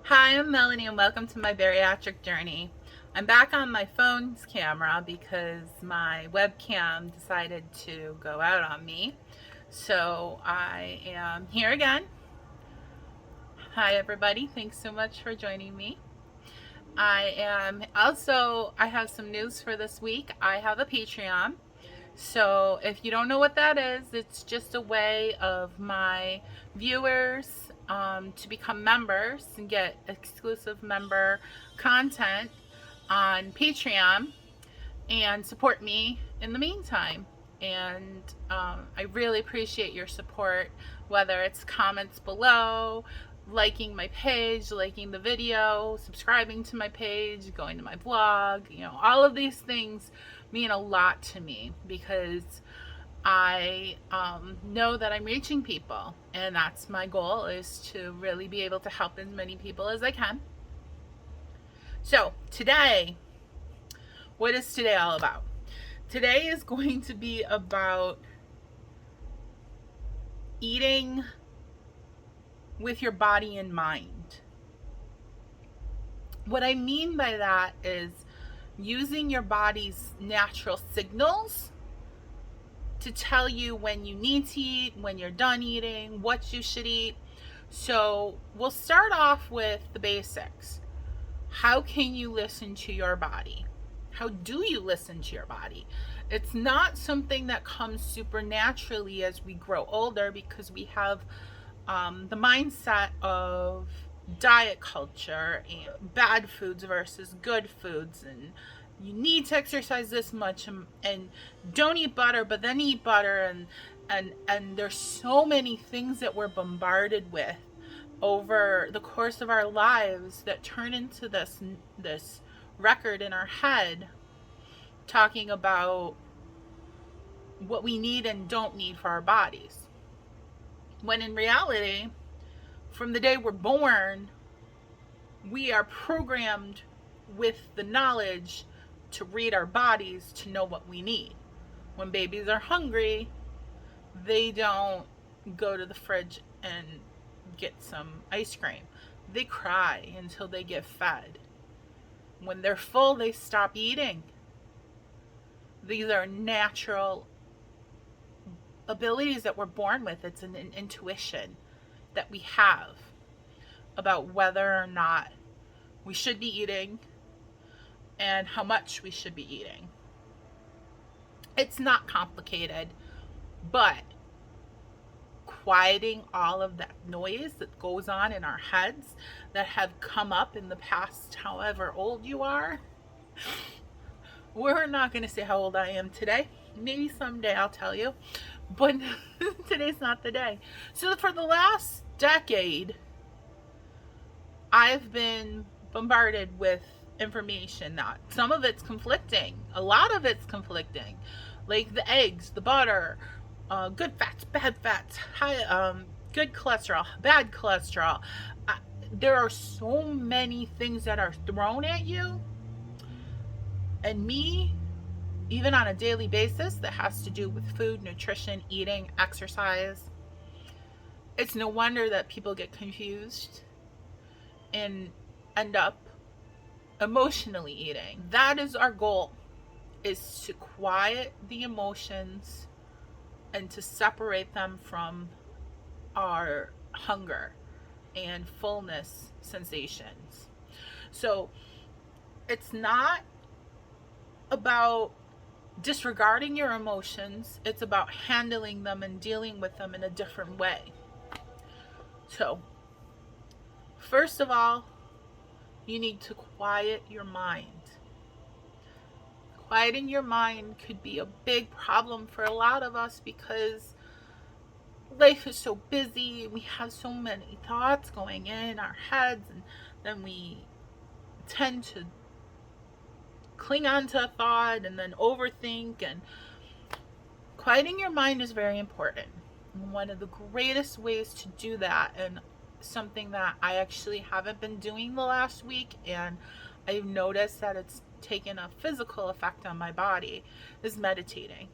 Hi, I'm Melanie and welcome to my bariatric journey. I'm back on my phone's camera because my webcam decided to go out on me. So I am here again. Hi everybody, thanks so much for joining me. I have some news for this week. I have a Patreon. So if you don't know what that is, it's just a way of my viewers to become members and get exclusive member content on Patreon and support me in the meantime. And I really appreciate your support, whether it's comments below, liking my page, liking the video, subscribing to my page, going to my blog. All of these things mean a lot to me because I know that I'm reaching people, and that's my goal, is to really be able to help as many people as I can. So today, what is today all about? Today is going to be about eating with your body in mind. What I mean by that is using your body's natural signals to tell you when you need to eat, when you're done eating, what you should eat. So we'll start off with the basics. How can you listen to your body? How do you listen to your body? It's not something that comes supernaturally as we grow older, because we have the mindset of diet culture and bad foods versus good foods, and you need to exercise this much, and don't eat butter, but then eat butter, and there's so many things that we're bombarded with over the course of our lives that turn into this record in our head talking about what we need and don't need for our bodies, when in reality, from the day we're born, we are programmed with the knowledge to read our bodies to know what we need. When babies are hungry, they don't go to the fridge and get some ice cream. They cry until they get fed. When they're full, they stop eating. These are natural abilities that we're born with. It's an intuition that we have about whether or not we should be eating and how much we should be eating. It's not complicated, but quieting all of that noise that goes on in our heads that have come up in the past, however old you are. We're not going to say how old I am today. Maybe someday I'll tell you, but today's not the day. So for the last decade, I've been bombarded with information that some of it's conflicting, a lot of it's conflicting, like the eggs, the butter, good fats, bad fats, good cholesterol, bad cholesterol. There are so many things that are thrown at you, and me, even on a daily basis, that has to do with food, nutrition, eating, exercise. It's no wonder that people get confused and end up emotionally eating. That is our goal, is to quiet the emotions and to separate them from our hunger and fullness sensations. So it's not about disregarding your emotions, it's about handling them and dealing with them in a different way. So first of all, you need to quiet your mind. Quieting your mind could be a big problem for a lot of us because life is so busy. We have so many thoughts going in our heads, and then we tend to cling on to a thought and then overthink. And quieting your mind is very important. And one of the greatest ways to do that, and something that I actually haven't been doing the last week, and I've noticed that it's taken a physical effect on my body, is meditating.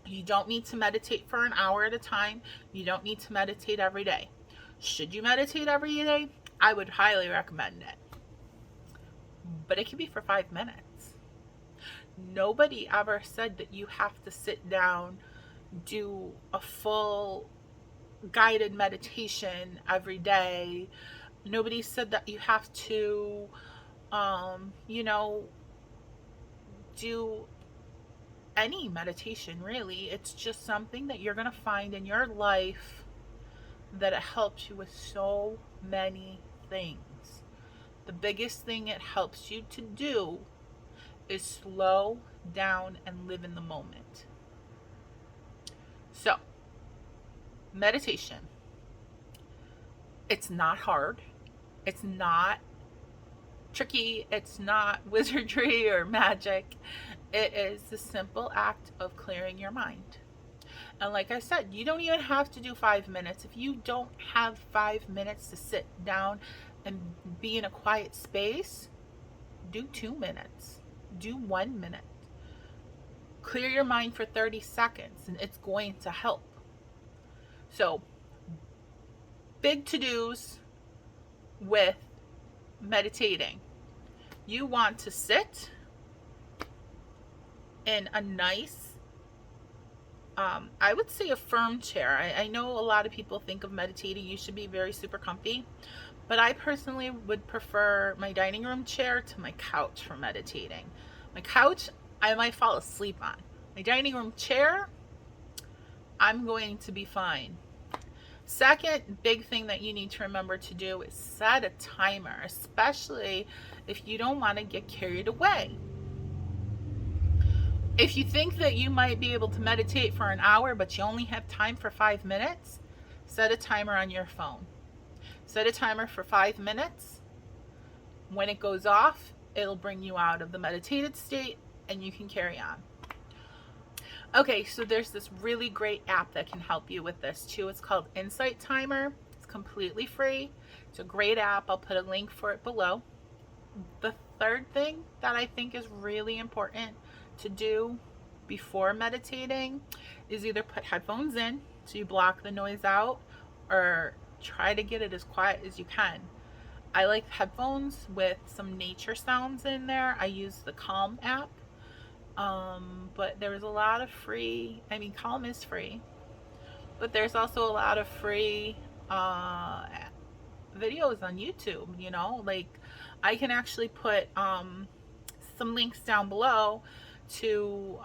You don't need to meditate for an hour at a time. You don't need to meditate every day. Should you meditate every day? I would highly recommend it. But it can be for 5 minutes. Nobody ever said that you have to sit down, do a full guided meditation every day. Nobody said that you have to, you know, do any meditation really. It's just something that you're going to find in your life that it helps you with so many things. The biggest thing it helps you to do is slow down and live in the moment. So, meditation. It's not hard. It's not tricky. It's not wizardry or magic. It is the simple act of clearing your mind. And like I said, you don't even have to do 5 minutes. If you don't have 5 minutes to sit down and be in a quiet space, do 2 minutes. Do 1 minute. Clear your mind for 30 seconds and it's going to help. So, big to-dos with meditating. You want to sit in a nice, I would say a firm chair. I know a lot of people think of meditating, you should be very super comfy, but I personally would prefer my dining room chair to my couch for meditating. My couch, I might fall asleep on. My dining room chair, I'm going to be fine. Second big thing that you need to remember to do is set a timer, especially if you don't want to get carried away. If you think that you might be able to meditate for an hour, but you only have time for 5 minutes, set a timer on your phone. Set a timer for 5 minutes. When it goes off, it'll bring you out of the meditated state and you can carry on. Okay, so there's this really great app that can help you with this too. It's called Insight Timer. It's completely free. It's a great app. I'll put a link for it below. The third thing that I think is really important to do before meditating is either put headphones in so you block the noise out, or try to get it as quiet as you can. I like headphones with some nature sounds in there. I use the Calm app. But there's a lot of free, Calm is free, but there's also a lot of free videos on YouTube, like I can actually put some links down below to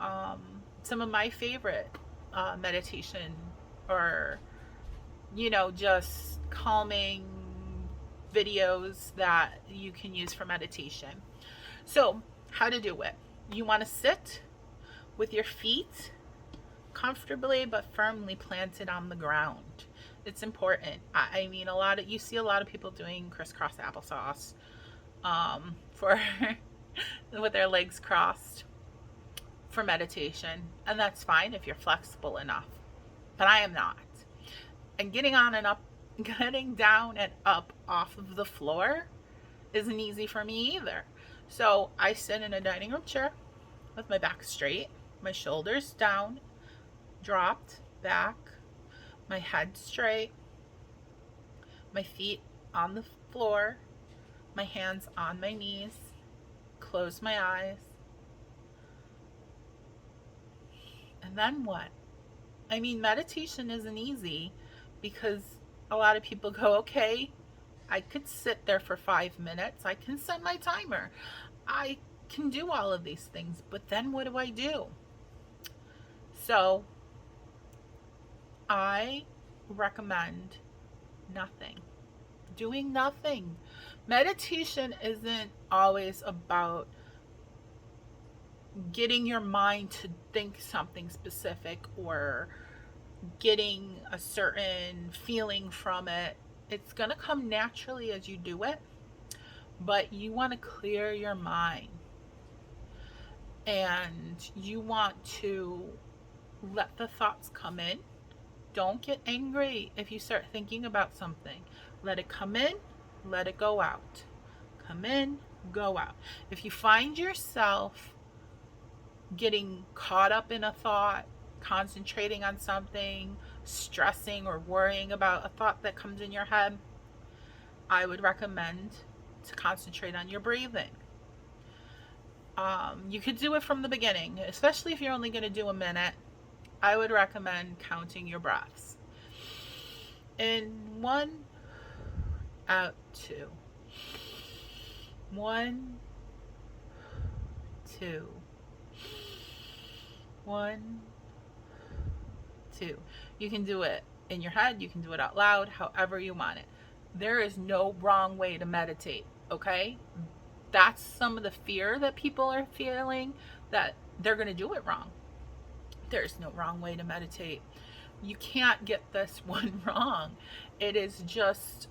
some of my favorite meditation or just calming videos that you can use for meditation. So how to do it: you want to sit with your feet comfortably but firmly planted on the ground. It's important. You see a lot of people doing crisscross applesauce for with their legs crossed for meditation, and that's fine if you're flexible enough. But I am not. And getting down and up off of the floor isn't easy for me either. So I sit in a dining room chair with my back straight, my shoulders down, dropped back, my head straight, my feet on the floor, my hands on my knees, close my eyes. And then what? Meditation isn't easy because a lot of people go, okay, I could sit there for 5 minutes. I can set my timer. I can do all of these things, but then what do I do? So I recommend nothing. Doing nothing. Meditation isn't always about getting your mind to think something specific or getting a certain feeling from it. It's going to come naturally as you do it, but you want to clear your mind and you want to let the thoughts come in. Don't get angry if you start thinking about something. Let it come in, let it go out. Come in, go out. If you find yourself getting caught up in a thought, concentrating on something, stressing or worrying about a thought that comes in your head, I would recommend to concentrate on your breathing. You could do it from the beginning, especially if you're only going to do a minute. I would recommend counting your breaths. In 1, out 2. 1, 2. 1, 2. You can do it in your head, you can do it out loud, however you want it. There is no wrong way to meditate, okay? That's some of the fear that people are feeling, that they're going to do it wrong. There's no wrong way to meditate. You can't get this one wrong. It is just,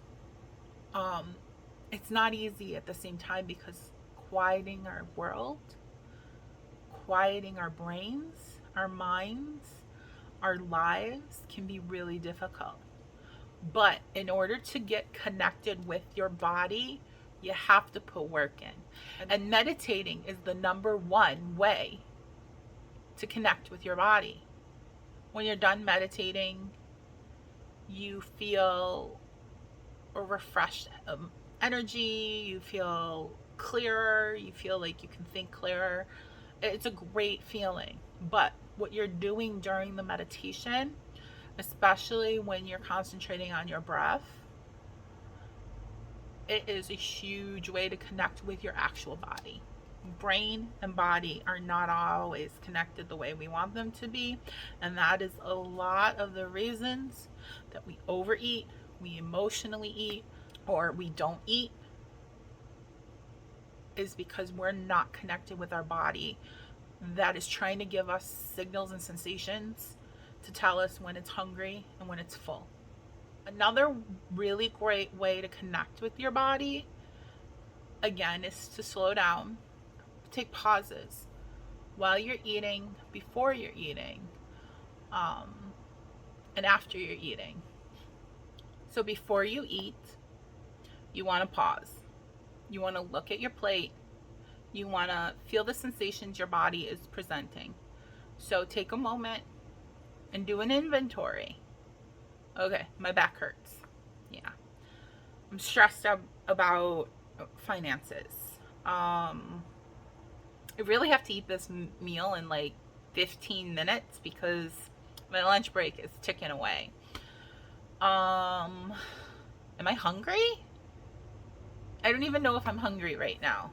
it's not easy at the same time, because quieting our world, quieting our brains, our minds, our lives can be really difficult. But in order to get connected with your body, you have to put work in. And meditating is the number one way to connect with your body. When you're done meditating, you feel a refreshed energy, you feel clearer, you feel like you can think clearer. It's a great feeling. But what you're doing during the meditation, especially when you're concentrating on your breath, it is a huge way to connect with your actual body. Brain and body are not always connected the way we want them to be, and that is a lot of the reasons that we overeat, we emotionally eat, or we don't eat, is because we're not connected with our body that is trying to give us signals and sensations to tell us when it's hungry and when it's full. Another really great way to connect with your body, again, is to slow down, take pauses while you're eating, before you're eating, and after you're eating. So before you eat, you want to pause. You want to look at your plate. You want to feel the sensations your body is presenting. So take a moment and do an inventory. Okay, my back hurts. Yeah. I'm stressed out about finances. I really have to eat this meal in like 15 minutes because my lunch break is ticking away. Am I hungry? I don't even know if I'm hungry right now.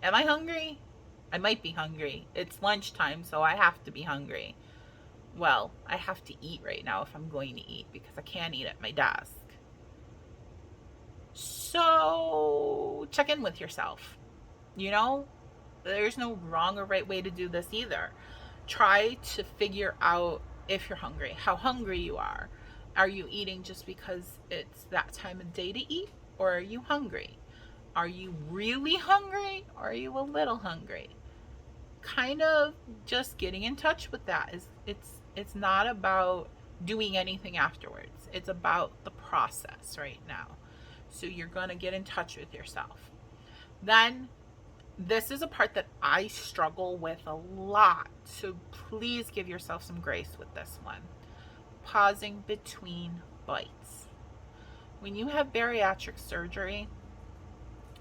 Am I hungry? I might be hungry. It's lunchtime, so I have to be hungry. Well, I have to eat right now if I'm going to eat, because I can't eat at my desk. So check in with yourself. You know, there's no wrong or right way to do this either. Try to figure out if you're hungry, how hungry you are. Are you eating just because it's that time of day to eat, or are you hungry? Are you really hungry, or are you a little hungry? Kind of just getting in touch with that. It's not about doing anything afterwards. It's about the process right now. So you're going to get in touch with yourself. Then, this is a part that I struggle with a lot. So please give yourself some grace with this one. Pausing between bites. When you have bariatric surgery,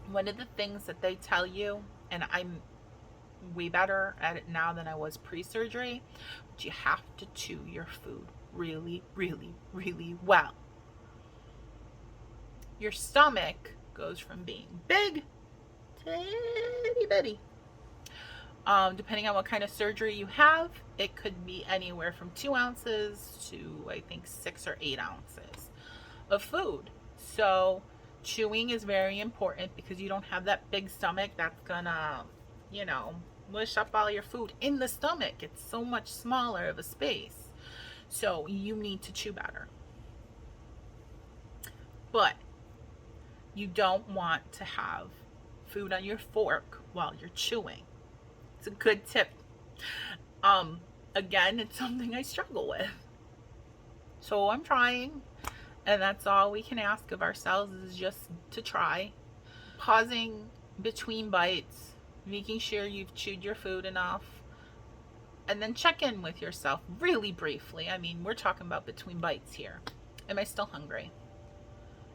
one of the things that they tell you, and I'm way better at it now than I was pre-surgery, but you have to chew your food really, really, really well. Your stomach goes from being big to itty bitty. Depending on what kind of surgery you have, it could be anywhere from 2 ounces to, I think, 6 or 8 ounces of food. So chewing is very important, because you don't have that big stomach that's gonna, mush up all your food in the stomach. It's so much smaller of a space. So you need to chew better. But you don't want to have food on your fork while you're chewing. It's a good tip. Again, it's something I struggle with. So I'm trying, and that's all we can ask of ourselves, is just to try. Pausing between bites, making sure you've chewed your food enough, and then check in with yourself really briefly. I mean, we're talking about between bites here. Am I still hungry?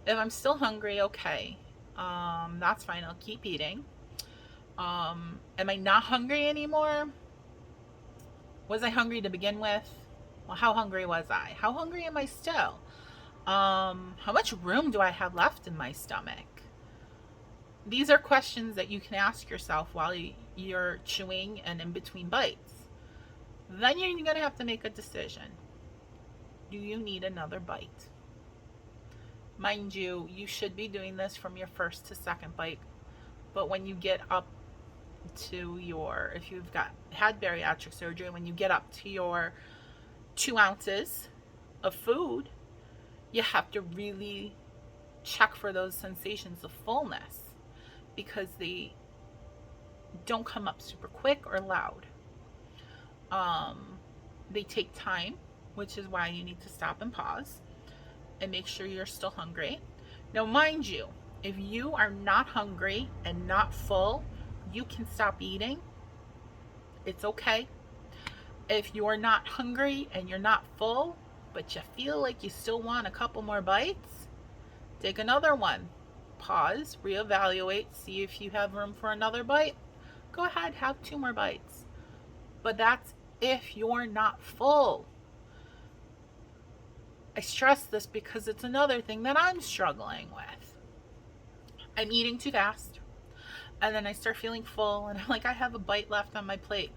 If I'm still hungry, okay, that's fine. I'll keep eating. Am I not hungry anymore? Was I hungry to begin with? Well, how hungry was I? How hungry am I still? How much room do I have left in my stomach? These are questions that you can ask yourself while you're chewing and in between bites. Then you're going to have to make a decision. Do you need another bite? Mind you, you should be doing this from your first to second bite. But when you get up to your, if you've had bariatric surgery, when you get up to your 2 ounces of food, you have to really check for those sensations of fullness, because they don't come up super quick or loud. They take time, which is why you need to stop and pause and make sure you're still hungry. Now, mind you, if you are not hungry and not full, you can stop eating. It's okay. If you're not hungry and you're not full, but you feel like you still want a couple more bites, take another one. Pause, reevaluate, see if you have room for another bite. Go ahead, have 2 more bites. But that's if you're not full. I stress this because it's another thing that I'm struggling with. I'm eating too fast, and then I start feeling full, and I'm like, I have a bite left on my plate.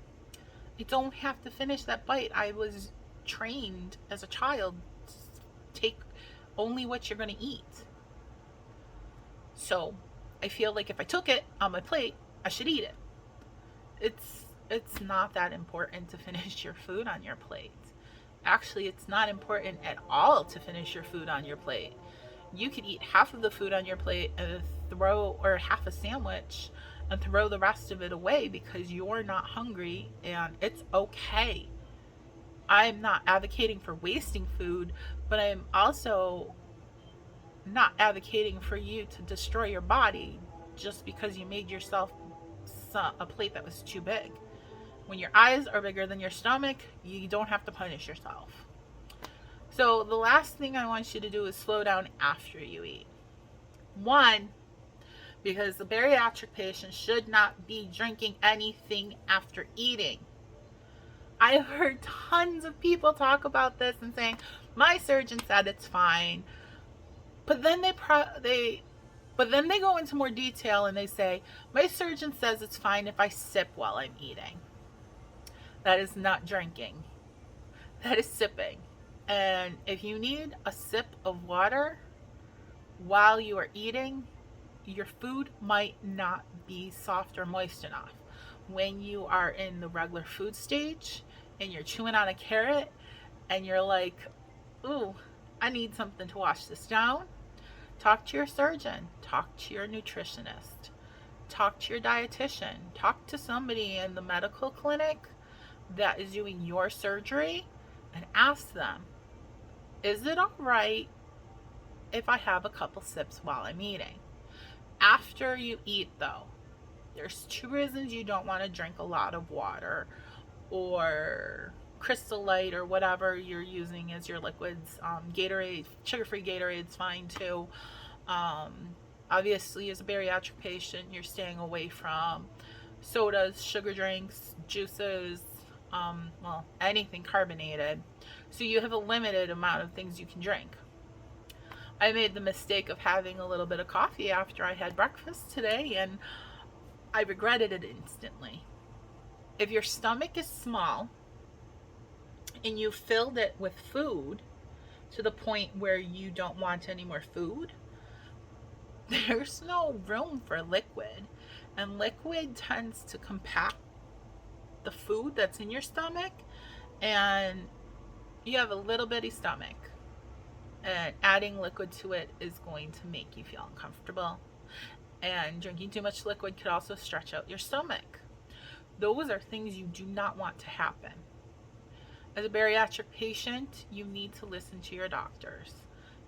I don't have to finish that bite. I was trained as a child to take only what you're going to eat. So I feel like if I took it on my plate, I should eat it. It's not that important to finish your food on your plate. Actually, it's not important at all to finish your food on your plate. You could eat half of the food on your plate and or half a sandwich and throw the rest of it away because you're not hungry, and it's okay. I'm not advocating for wasting food, but I'm also not advocating for you to destroy your body just because you made yourself a plate that was too big. When your eyes are bigger than your stomach, you don't have to punish yourself. So the last thing I want you to do is slow down after you eat. 1, because the bariatric patient should not be drinking anything after eating. I've heard tons of people talk about this and saying, my surgeon said it's fine. But then they go into more detail and they say, my surgeon says it's fine if I sip while I'm eating. That is not drinking. That is sipping. And if you need a sip of water while you are eating, your food might not be soft or moist enough. When you are in the regular food stage and you're chewing on a carrot and you're like, ooh, I need something to wash this down, talk to your surgeon, talk to your nutritionist, talk to your dietitian, talk to somebody in the medical clinic that is doing your surgery, and ask them, is it all right if I have a couple sips while I'm eating? After you eat, though, there's 2 reasons you don't want to drink a lot of water or Crystal Light or whatever you're using as your liquids. Gatorade, sugar-free Gatorade's fine too. Obviously, as a bariatric patient, you're staying away from sodas, sugar drinks, juices, anything carbonated. So you have a limited amount of things you can drink. I made the mistake of having a little bit of coffee after I had breakfast today, and I regretted it instantly. If your stomach is small and you filled it with food to the point where you don't want any more food, there's no room for liquid. And liquid tends to compact the food that's in your stomach, and you have a little bitty stomach, and adding liquid to it is going to make you feel uncomfortable, and drinking too much liquid could also stretch out your stomach. Those are things you do not want to happen. As a bariatric patient, you need to listen to your doctors.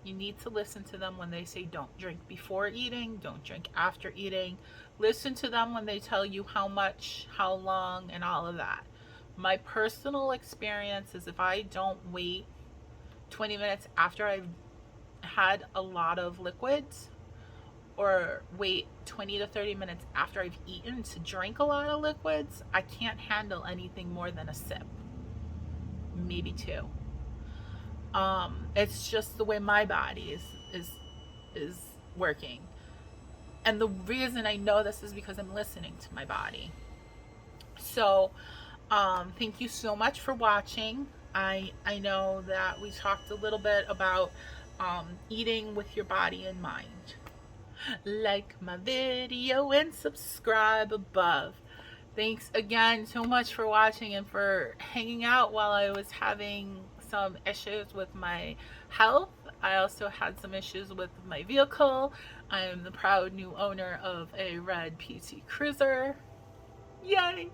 You need to listen to them when they say don't drink before eating, don't drink after eating. Listen to them when they tell you how much, how long, and all of that. My personal experience is if I don't wait 20 minutes after I've had a lot of liquids or wait 20 to 30 minutes after I've eaten to drink a lot of liquids, I can't handle anything more than a sip, maybe two. It's just the way my body is working. And the reason I know this is because I'm listening to my body. So, thank you so much for watching. I know that we talked a little bit about eating with your body in mind. Like my video and subscribe above. Thanks again so much for watching and for hanging out while I was having some issues with my health. I also had some issues with my vehicle. I am the proud new owner of a red PT Cruiser. Yay!